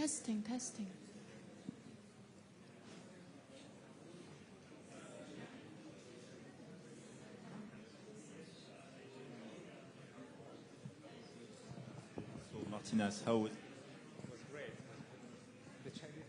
Testing, testing. So Martinez, how was great. The Chinese.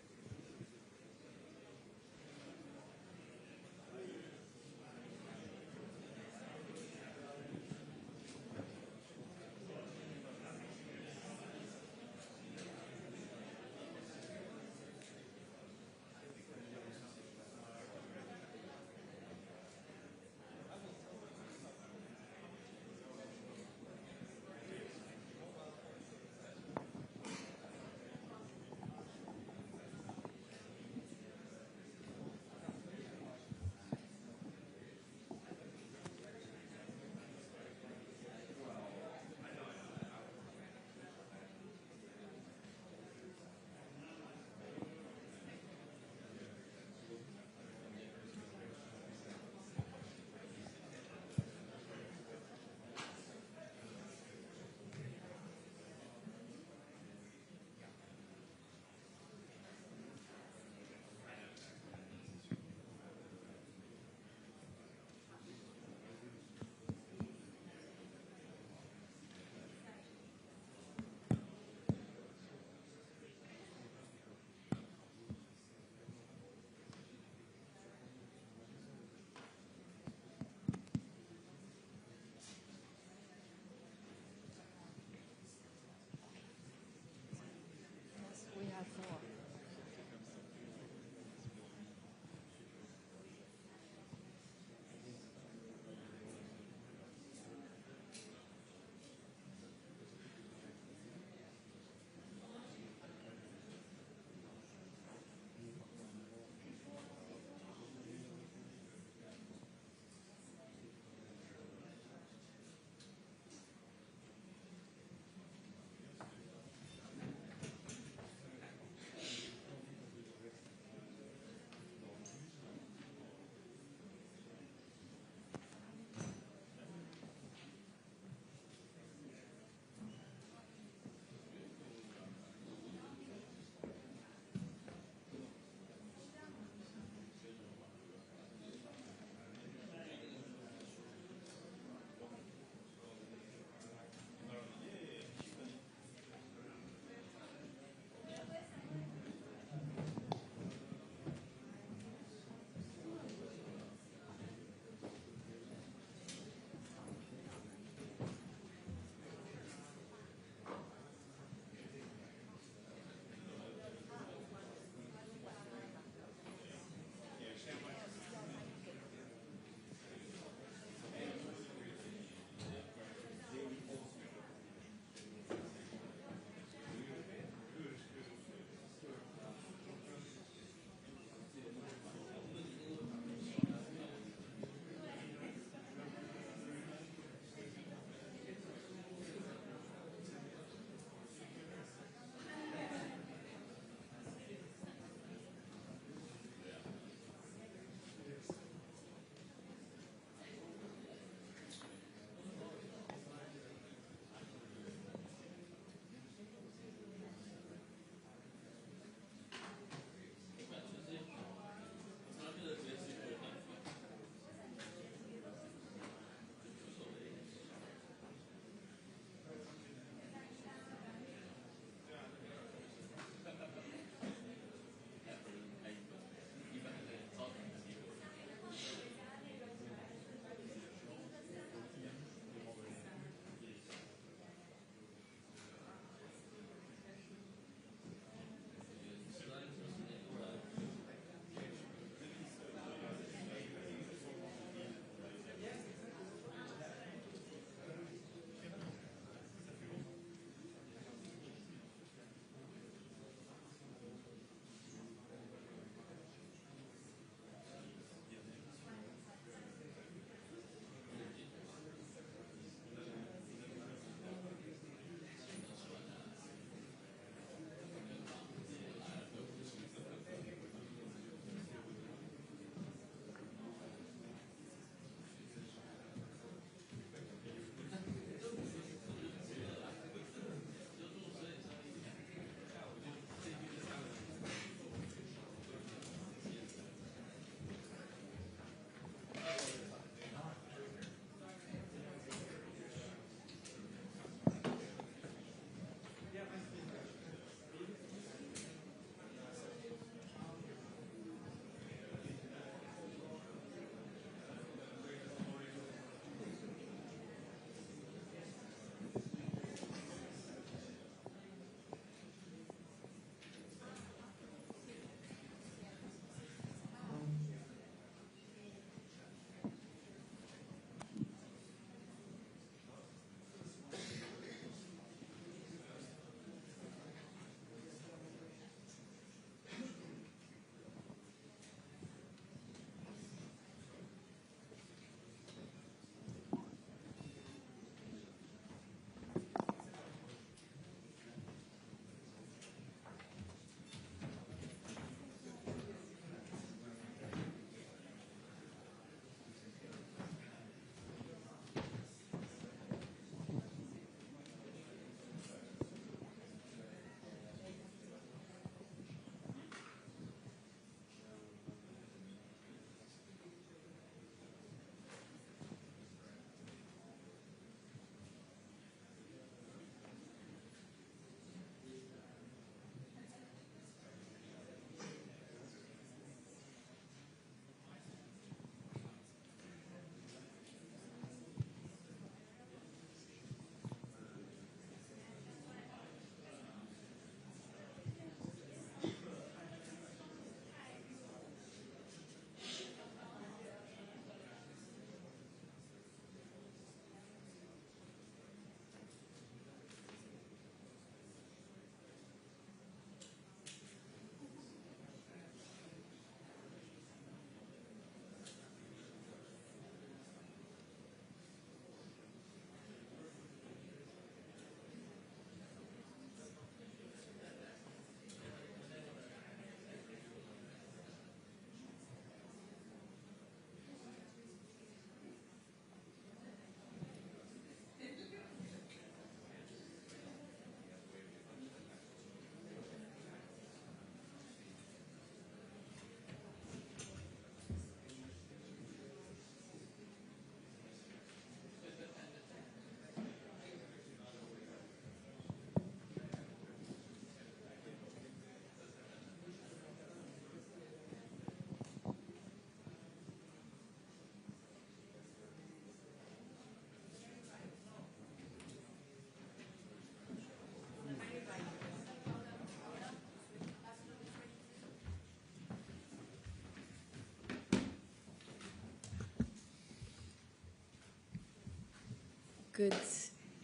Good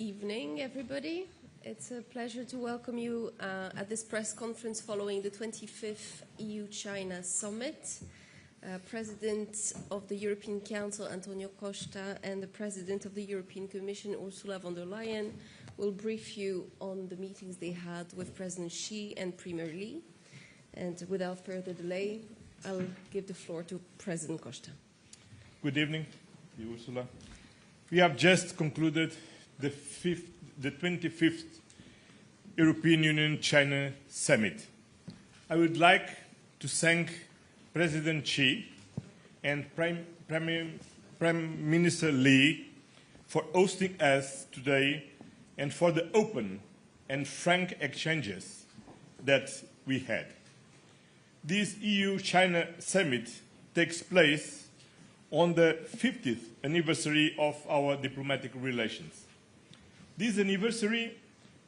evening, everybody. It's a pleasure to welcome you at this press conference following the 25th EU-China Summit. President of the European Council, Antonio Costa, and the President of the European Commission, Ursula von der Leyen, will brief you on the meetings they had with President Xi and Premier Li. And without further delay, I'll give the floor to President Costa. Good evening, Ursula. We have just concluded the 25th European Union-China Summit. I would like to thank President Xi and Prime Minister Li for hosting us today and for the open and frank exchanges that we had. This EU-China Summit takes place on the 50th anniversary of our diplomatic relations. This anniversary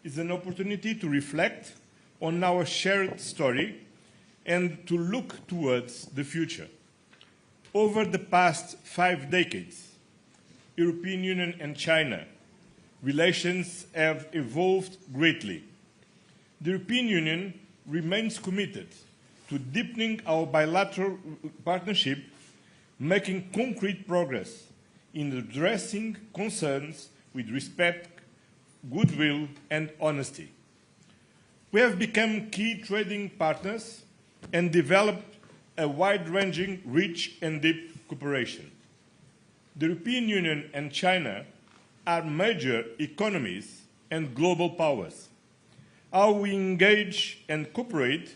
is an opportunity to reflect on our shared story and to look towards the future. Over the past 5 decades, European Union and China relations have evolved greatly. The European Union remains committed to deepening our bilateral partnership, making concrete progress in addressing concerns with respect, goodwill, and honesty. We have become key trading partners and developed a wide-ranging, rich and deep cooperation. The European Union and China are major economies and global powers. How we engage and cooperate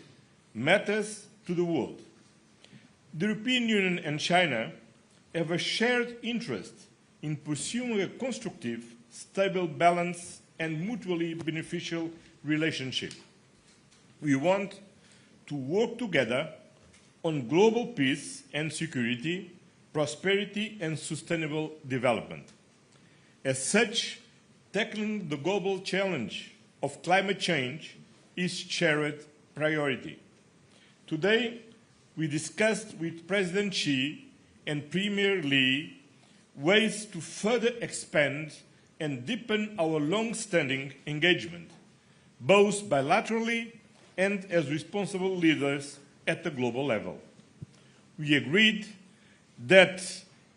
matters to the world. The European Union and China have a shared interest in pursuing a constructive, stable, balanced, and mutually beneficial relationship. We want to work together on global peace and security, prosperity and sustainable development. As such, tackling the global challenge of climate change is shared priority. Today, we discussed with President Xi and Premier Li ways to further expand and deepen our long-standing engagement, both bilaterally and as responsible leaders at the global level. We agreed that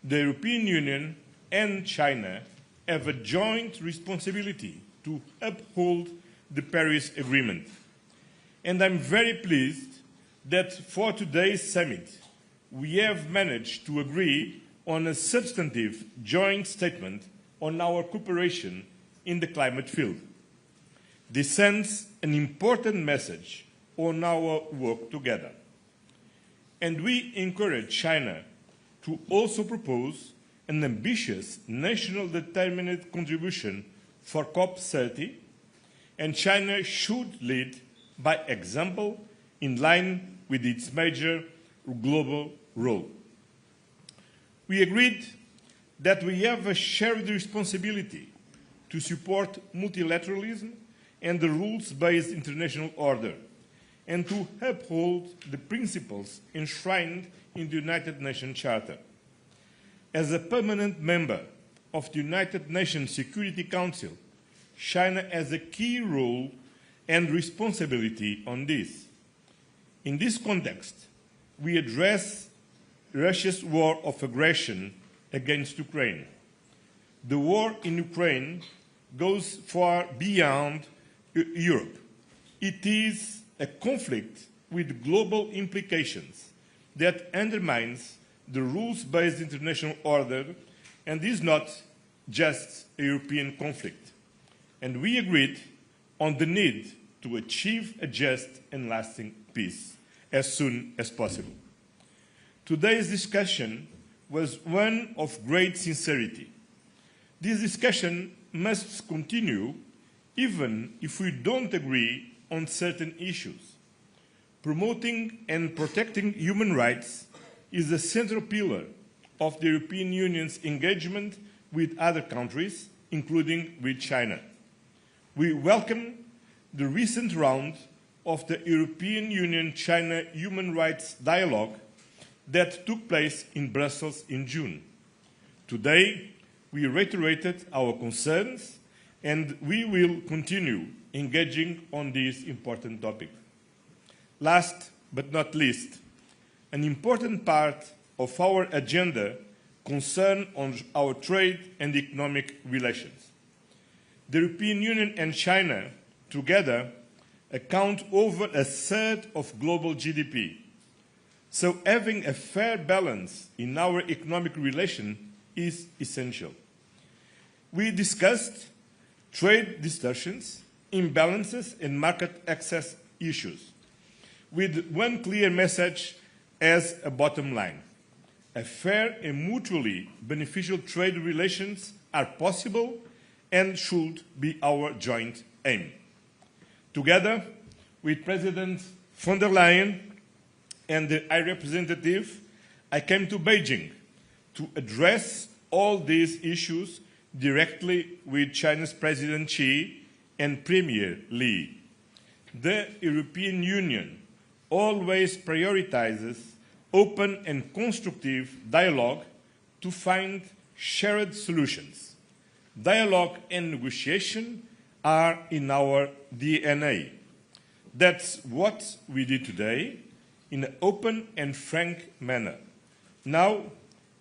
the European Union and China have a joint responsibility to uphold the Paris Agreement. And I'm very pleased that for today's summit, we have managed to agree on a substantive joint statement on our cooperation in the climate field. This sends an important message on our work together. And we encourage China to also propose an ambitious national determined contribution for COP30, and China should lead by example in line with its major global role. We agreed that we have a shared responsibility to support multilateralism and the rules-based international order, and to uphold the principles enshrined in the United Nations Charter. As a permanent member of the United Nations Security Council, China has a key role and responsibility on this. In this context, we address Russia's war of aggression against Ukraine. The war in Ukraine goes far beyond Europe. It is a conflict with global implications that undermines the rules-based international order and is not just a European conflict. And we agreed on the need to achieve a just and lasting peace as soon as possible. Today's discussion was one of great sincerity. This discussion must continue even if we don't agree on certain issues. Promoting and protecting human rights is a central pillar of the European Union's engagement with other countries, including with China. We welcome the recent round of the European Union-China Human Rights Dialogue that took place in Brussels in June. Today, we reiterated our concerns, and we will continue engaging on this important topic. Last but not least, an important part of our agenda concerns our trade and economic relations. The European Union and China together account over a third of global GDP. So having a fair balance in our economic relation is essential. We discussed trade distortions, imbalances, and market access issues, with one clear message as a bottom line. A fair and mutually beneficial trade relations are possible and should be our joint aim. Together with President von der Leyen and the High Representative, I came to Beijing to address all these issues directly with China's President Xi and Premier Li. The European Union always prioritizes open and constructive dialogue to find shared solutions. Dialogue and negotiation are in our DNA. That's what we did today in an open and frank manner. Now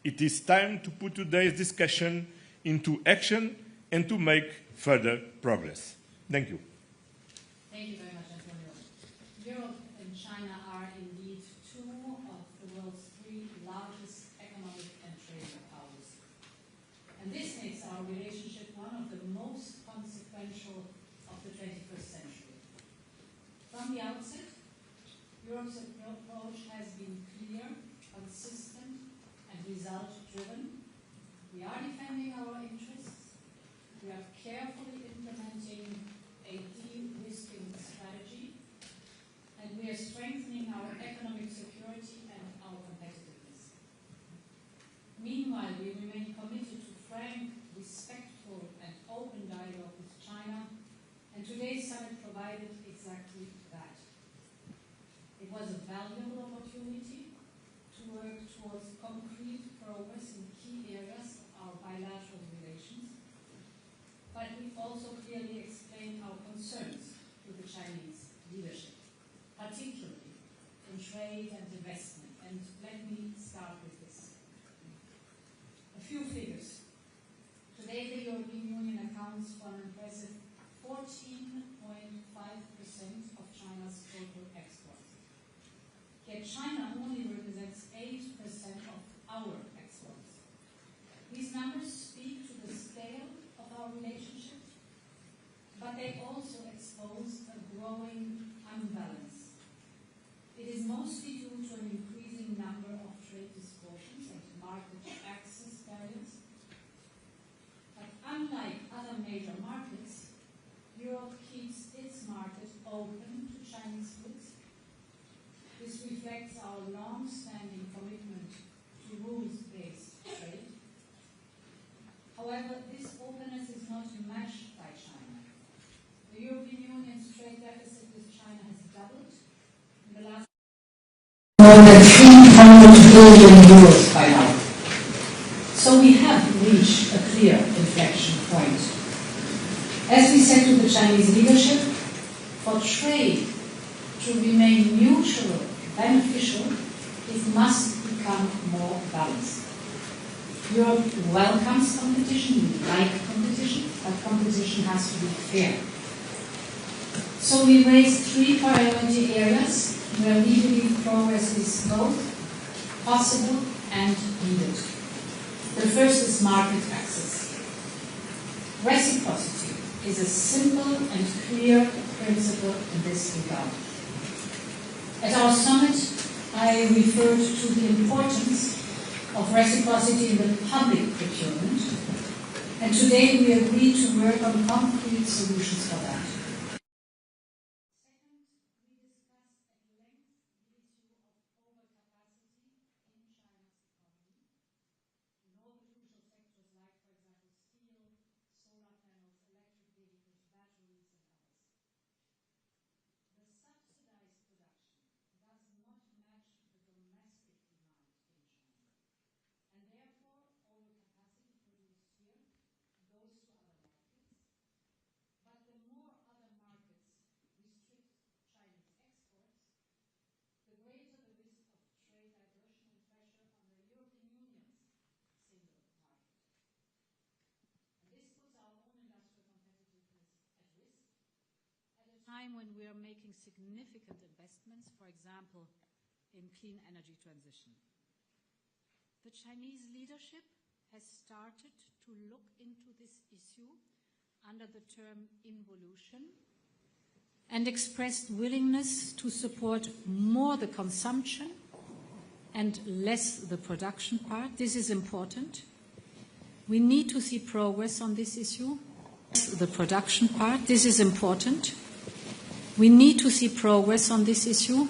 it is time to put today's discussion into action and to make further progress. Thank you. Thank you very much, Antonio. Europe and China are indeed two of the world's three largest economic and trade powers. And this makes our relationship one of the most consequential of the 21st century. From the outset, Europe's approach has been clear, consistent, and result-driven. We are defending our interests. We are carefully implementing a de-risking strategy, and we are strengthening our economic security and our competitiveness. Meanwhile, we remain committed to frank, respectful, and open dialogue with China, and today's summit provided exactly that. It was a valuable opportunity to work towards concrete progress in key areas of our bilateral relations, but we also clearly explained our concerns to the Chinese leadership, particularly in trade and investment. And let me start with this. A few figures. Today, the European Union accounts for an impressive 14.5% of China's total exports. Yet China only represents 8% of our exports. These numbers speak to the scale of our relationship, but they also expose a growing unbalance. It is mostly due to an increasing number of trade distortions and market access barriers. But unlike other major markets, Europe keeps its market open to Chinese goods. This reflects our long-standing commitment to rules-based trade. However, this openness is not matched by China. The European Union's trade deficit with China has doubled in the last more than 300 billion euros by now. So we have reached a clear inflection point. As we said to the Chinese leadership, for trade to remain mutual, beneficial, it must become more balanced. Europe welcomes competition, we like competition, but competition has to be fair. So we raised three priority areas where we believe progress is both possible and needed. The first is market access. Reciprocity is a simple and clear principle in this regard. At our summit, I referred to the importance of reciprocity in the public procurement, and today we agreed to work on concrete solutions for that. Second, we discussed at length the issue of overcapacity in China's economy in all the crucial sectors like, for example, steel, solar panels, electric vehicles, batteries, and others. The subsidized production does not match the domestic demand in China, and therefore overcapacity produced here time when we are making significant investments, for example, in clean energy transition. The Chinese leadership has started to look into this issue under the term involution and expressed willingness to support more the consumption and less the production part. This is important. We need to see progress on this issue. The production part, this is important. We need to see progress on this issue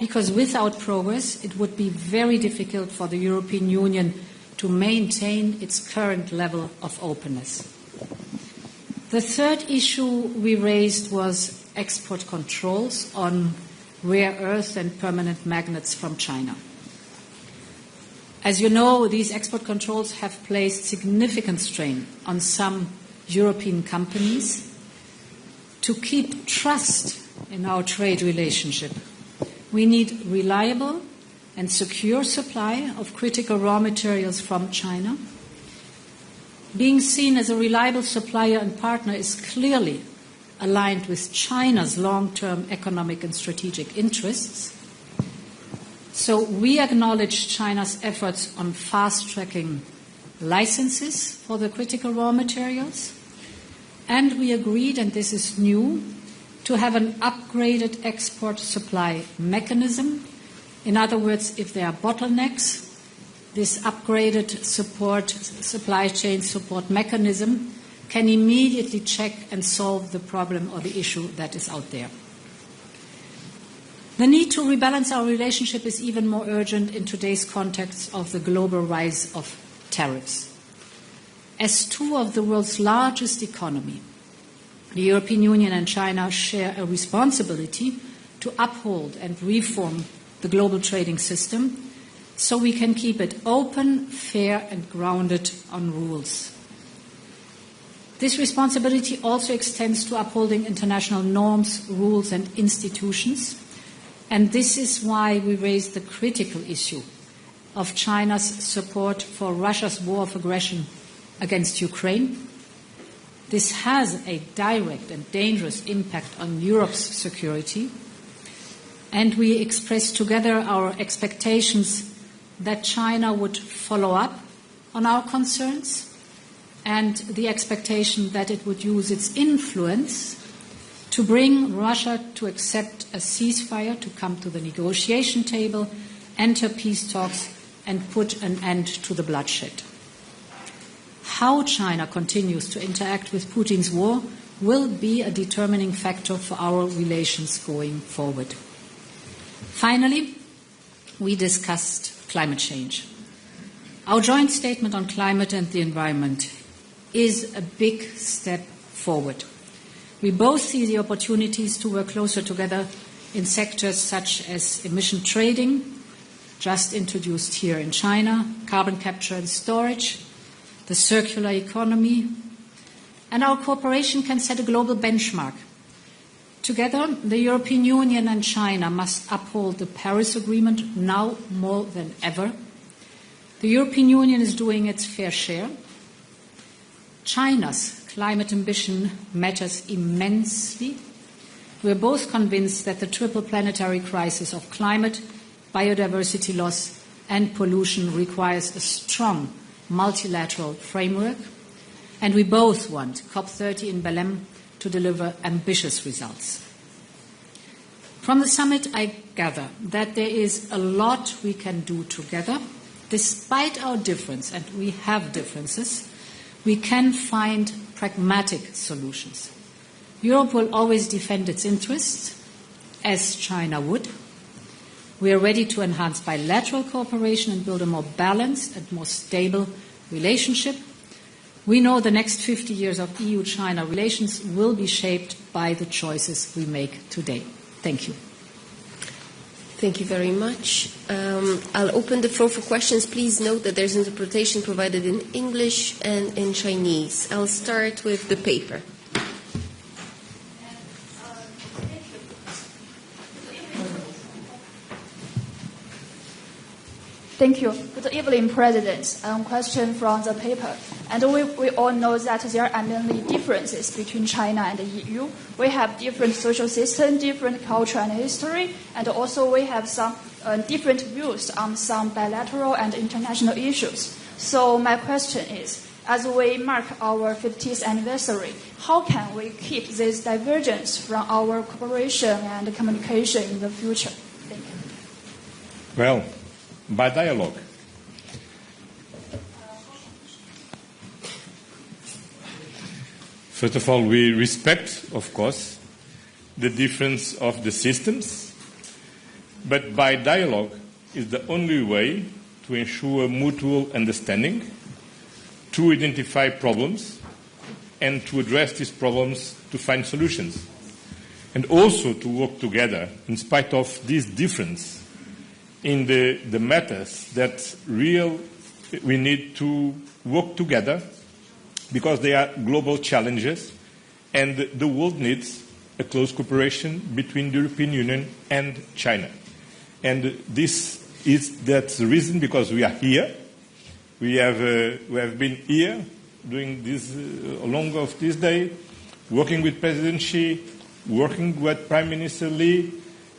because without progress it would be very difficult for the European Union to maintain its current level of openness. The third issue we raised was export controls on rare earth and permanent magnets from China. As you know, these export controls have placed significant strain on some European companies. To keep trust in our trade relationship, we need reliable and secure supply of critical raw materials from China. Being seen as a reliable supplier and partner is clearly aligned with China's long-term economic and strategic interests. So we acknowledge China's efforts on fast-tracking licenses for the critical raw materials, and we agreed, and this is new, to have an upgraded export supply mechanism. In other words, if there are bottlenecks, this upgraded supply chain support mechanism can immediately check and solve the problem or the issue that is out there. The need to rebalance our relationship is even more urgent in today's context of the global rise of tariffs. As two of the world's largest economies, the European Union and China share a responsibility to uphold and reform the global trading system so we can keep it open, fair, and grounded on rules. This responsibility also extends to upholding international norms, rules, and institutions, and this is why we raised the critical issue of China's support for Russia's war of aggression against Ukraine. This has a direct and dangerous impact on Europe's security, and we expressed together our expectations that China would follow up on our concerns and the expectation that it would use its influence to bring Russia to accept a ceasefire, to come to the negotiation table, enter peace talks, and put an end to the bloodshed. How China continues to interact with Putin's war will be a determining factor for our relations going forward. Finally, we discussed climate change. Our joint statement on climate and the environment is a big step forward. We both see the opportunities to work closer together in sectors such as emission trading, just introduced here in China, carbon capture and storage, the circular economy, and our cooperation can set a global benchmark. Together, the European Union and China must uphold the Paris Agreement now more than ever. The European Union is doing its fair share. China's climate ambition matters immensely. We are both convinced that the triple planetary crisis of climate, biodiversity loss, and pollution requires a strong multilateral framework, and we both want COP30 in Belém to deliver ambitious results. From the summit, I gather that there is a lot we can do together. Despite our difference, and we have differences, we can find pragmatic solutions. Europe will always defend its interests, as China would. We are ready to enhance bilateral cooperation and build a more balanced and more stable relationship. We know the next 50 years of EU-China relations will be shaped by the choices we make today. Thank you. Thank you very much. I'll open the floor for questions. Please note that there's interpretation provided in English and in Chinese. I'll start with the paper. Thank you. Good evening, President. Question from the paper. And we all know that there are many differences between China and the EU. We have different social system, different culture and history, and also we have some different views on some bilateral and international issues. So my question is, as we mark our 50th anniversary, how can we keep this divergence from our cooperation and communication in the future? Thank you. Well, by dialogue. First of all, we respect, of course, the difference of the systems, but by dialogue is the only way to ensure mutual understanding, to identify problems, and to address these problems to find solutions, and also to work together in spite of this difference in the matters that we need to work together because they are global challenges and the world needs a close cooperation between the European Union and China. And this is that's the reason because we are here. We have been here doing this along of this day, working with President Xi, working with Prime Minister Li,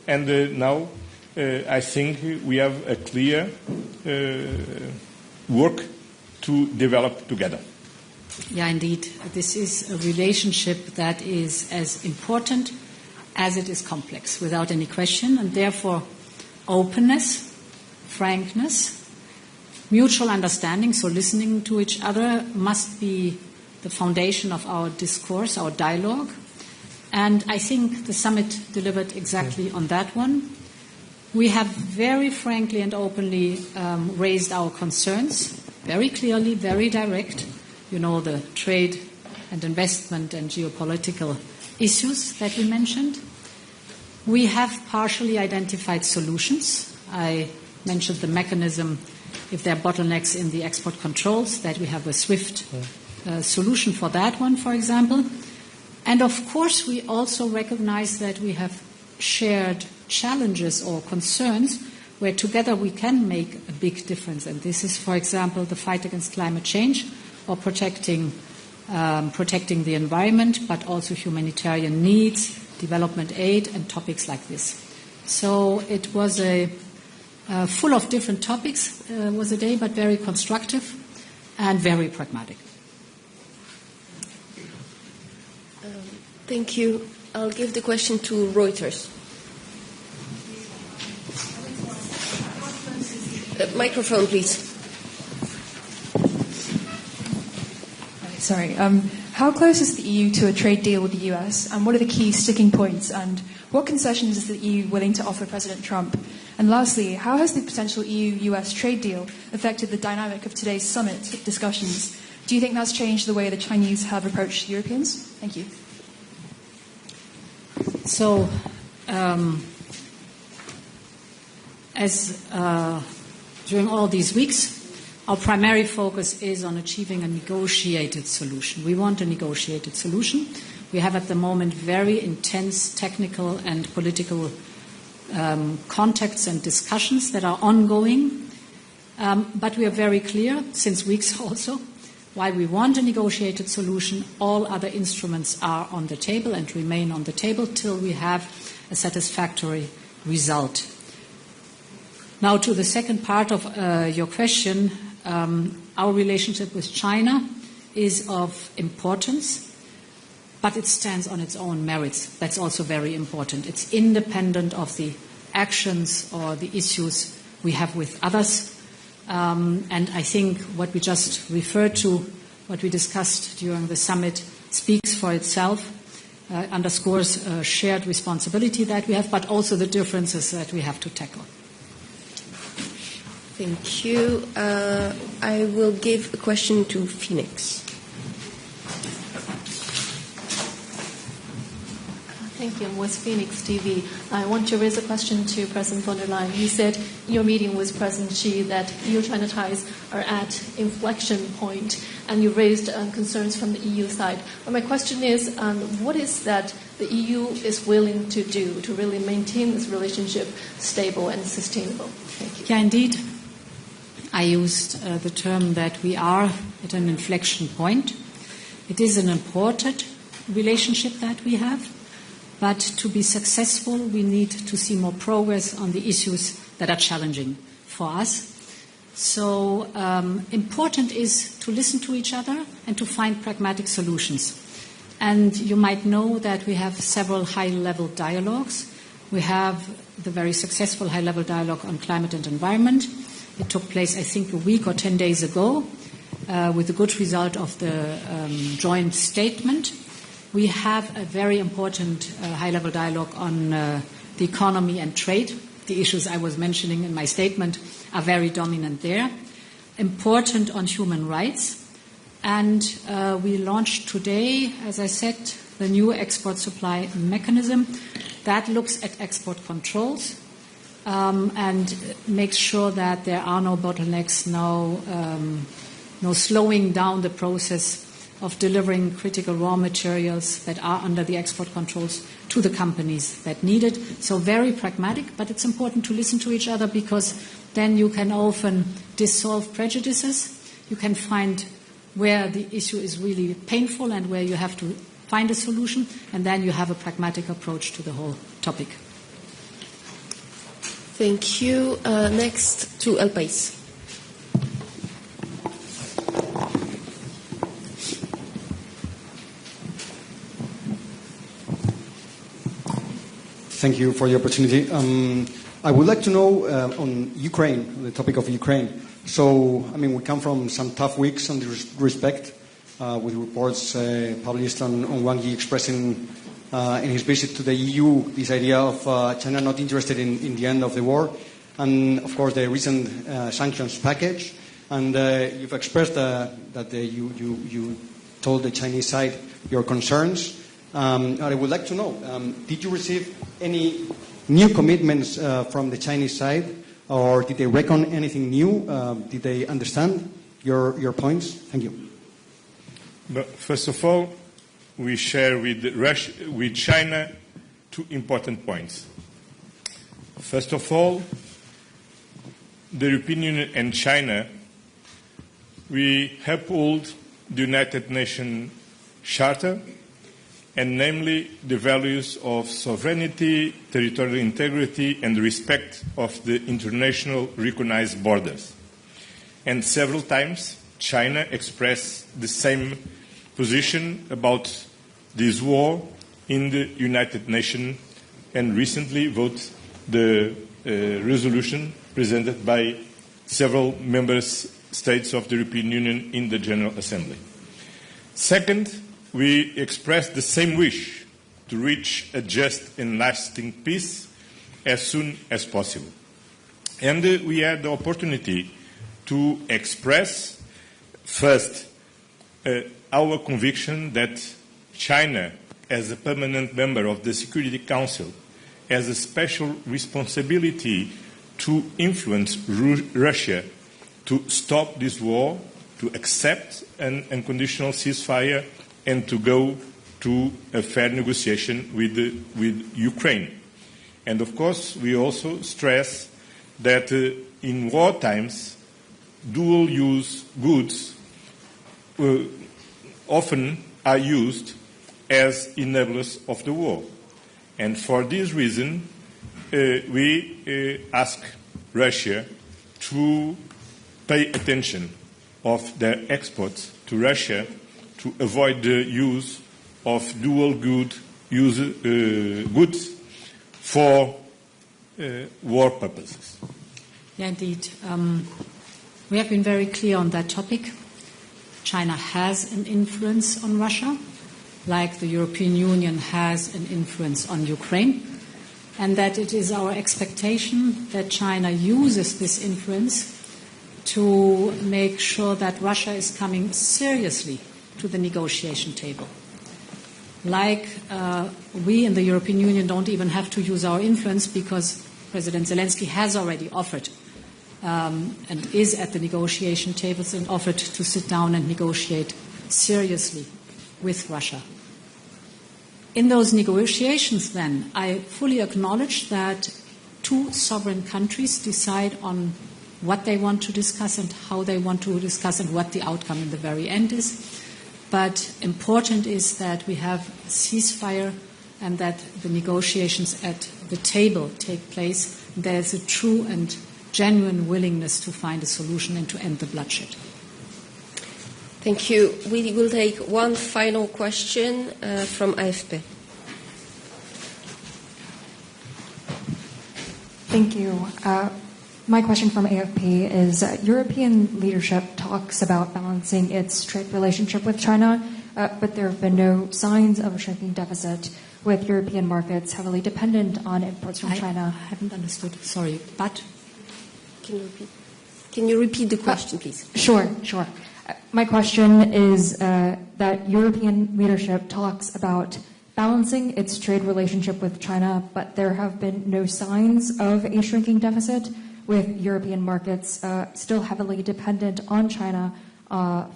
and now I think we have a clear work to develop together. Yeah, indeed. This is a relationship that is as important as it is complex, without any question, and therefore openness, frankness, mutual understanding, so listening to each other must be the foundation of our discourse, our dialogue. And I think the summit delivered exactly on that one. We have very frankly and openly raised our concerns, very clearly, very direct. You know, the trade and investment and geopolitical issues that we mentioned. We have partially identified solutions. I mentioned the mechanism, if there are bottlenecks in the export controls, that we have a swift solution for that one, for example. And of course, we also recognize that we have shared challenges or concerns where together we can make a big difference. And this is, for example, the fight against climate change or protecting the environment, but also humanitarian needs, development aid, and topics like this. So it was full of different topics, was a day, but very constructive and very pragmatic. Thank you. I'll give the question to Reuters. Microphone, please. Sorry. How close is the EU to a trade deal with the US, and what are the key sticking points, and what concessions is the EU willing to offer President Trump? And lastly, how has the potential EU-US trade deal affected the dynamic of today's summit discussions? Do you think that's changed the way the Chinese have approached Europeans? Thank you. So, during all these weeks, our primary focus is on achieving a negotiated solution. We want a negotiated solution. We have at the moment very intense technical and political contacts and discussions that are ongoing. But we are very clear, since weeks also, why we want a negotiated solution. All other instruments are on the table and remain on the table till we have a satisfactory result. Now to the second part of your question, our relationship with China is of importance, but it stands on its own merits. That's also very important. It's independent of the actions or the issues we have with others. And I think what we just referred to, what we discussed during the summit, speaks for itself, underscores a shared responsibility that we have, but also the differences that we have to tackle. Thank you. I will give a question to Phoenix. Thank you. With Phoenix TV, I want to raise a question to President von der Leyen. You said in your meeting with President Xi that EU-China ties are at inflection point, and you raised concerns from the EU side. But my question is, what is that the EU is willing to do to really maintain this relationship stable and sustainable? Thank you. Yeah, indeed. I used the term that we are at an inflection point. It is an important relationship that we have, but to be successful, we need to see more progress on the issues that are challenging for us. So important is to listen to each other and to find pragmatic solutions. And you might know that we have several high-level dialogues. We have the very successful high-level dialogue on climate and environment. It took place, I think, a week or 10 days ago with the good result of the joint statement. We have a very important high-level dialogue on the economy and trade. The issues I was mentioning in my statement are very dominant there. Important on human rights. And we launched today, as I said, the new export supply mechanism that looks at export controls and makes sure that there are no bottlenecks, no slowing down the process of delivering critical raw materials that are under the export controls to the companies that need it. So very pragmatic, but it's important to listen to each other because then you can often dissolve prejudices. You can find where the issue is really painful and where you have to find a solution, and then you have a pragmatic approach to the whole topic. Thank you. Next to El País. Thank you for the opportunity. I would like to know on Ukraine, the topic of Ukraine. So, I mean, we come from some tough weeks in this respect, with reports published on Wang Yi expressing in his visit to the EU this idea of China not interested in the end of the war, and of course the recent sanctions package. And you've expressed that you told the Chinese side your concerns. I would like to know, did you receive any new commitments from the Chinese side, or did they reckon anything new? Did they understand your points? Thank you. But first of all, we share with China two important points. First of all, the European Union and China, we uphold the United Nations Charter, and namely the values of sovereignty, territorial integrity, and respect of the international recognized borders. And several times, China expressed the same position about this war in the United Nations, and recently voted the resolution presented by several member states of the European Union in the General Assembly. Second, we expressed the same wish to reach a just and lasting peace as soon as possible. And we had the opportunity to express, first, our conviction that China, as a permanent member of the Security Council, has a special responsibility to influence Russia to stop this war, to accept an unconditional ceasefire, and to go to a fair negotiation with Ukraine. And of course, we also stress that in war times, dual-use goods often are used as enablers of the war. And for this reason, we ask Russia to pay attention of their exports to Russia to avoid the use of dual goods for war purposes. Yeah, indeed. We have been very clear on that topic. China has an influence on Russia, like the European Union has an influence on Ukraine, and that it is our expectation that China uses this influence to make sure that Russia is coming seriously to the negotiation table. Like we in the European Union don't even have to use our influence because President Zelensky has already offered and is at the negotiation tables and offered to sit down and negotiate seriously with Russia. In those negotiations then, I fully acknowledge that two sovereign countries decide on what they want to discuss and how they want to discuss and what the outcome in the very end is. But important is that we have a ceasefire and that the negotiations at the table take place. There's a true and genuine willingness to find a solution and to end the bloodshed. Thank you. We will take one final question from AFP. Thank you. My question from AFP is European leadership talks about balancing its trade relationship with China, but there have been no signs of a shrinking deficit, with European markets heavily dependent on imports from China. I haven't understood. Sorry, but can you repeat the question, please? Sure. My question is that European leadership talks about balancing its trade relationship with China, but there have been no signs of a shrinking deficit, with European markets still heavily dependent on China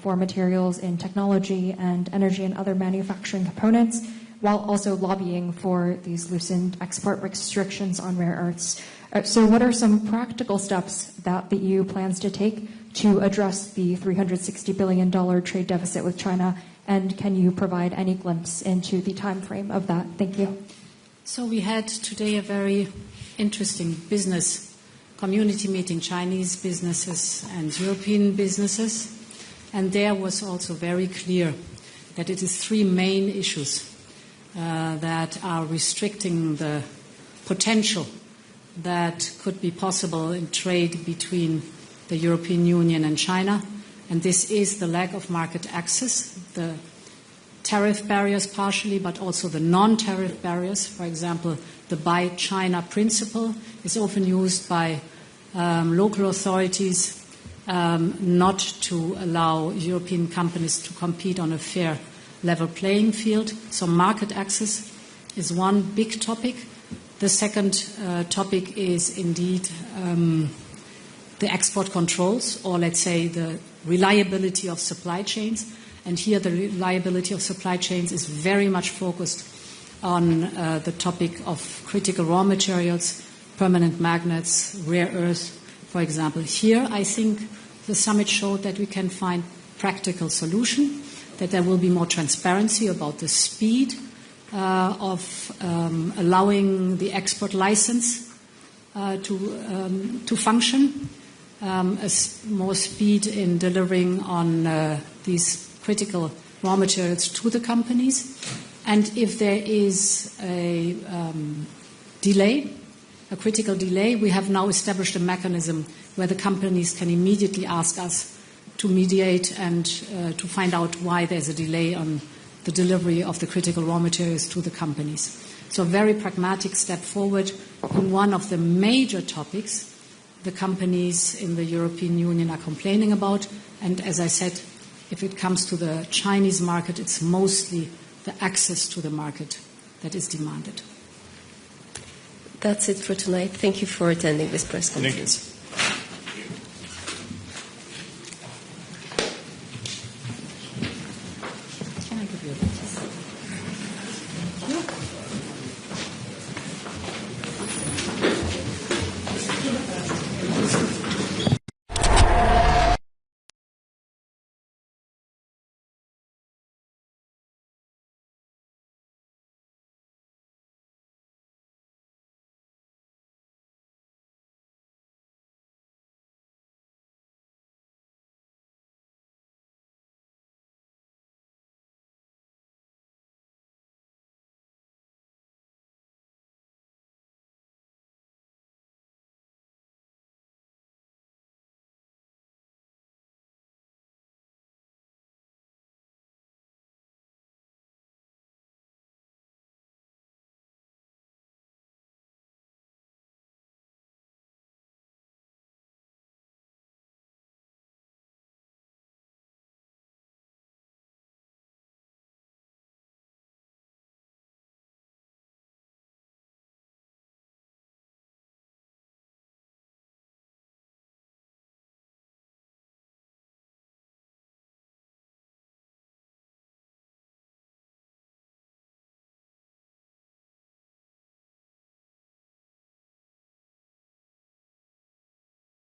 for materials in technology and energy and other manufacturing components, while also lobbying for these loosened export restrictions on rare earths. So what are some practical steps that the EU plans to take to address the $360 billion trade deficit with China, and can you provide any glimpse into the time frame of that? Thank you. So we had today a very interesting business community meeting, Chinese businesses and European businesses, and there was also very clear that it is three main issues that are restricting the potential that could be possible in trade between the European Union and China, and this is the lack of market access, the tariff barriers partially, but also the non-tariff barriers. For example, the Buy China principle is often used by local authorities not to allow European companies to compete on a fair level playing field. So market access is one big topic. The second topic is indeed the export controls, or let's say the reliability of supply chains. And here the reliability of supply chains is very much focused on the topic of critical raw materials, permanent magnets, rare earths, for example. Here I think the summit showed that we can find practical solution, that there will be more transparency about the speed of allowing the export license to function, more speed in delivering on these critical raw materials to the companies. And if there is a delay, a critical delay, we have now established a mechanism where the companies can immediately ask us to mediate and to find out why there's a delay on the delivery of the critical raw materials to the companies. So a very pragmatic step forward in one of the major topics the companies in the European Union are complaining about. And as I said, if it comes to the Chinese market, it's mostly the access to the market that is demanded. That's it for tonight. Thank you for attending this press conference.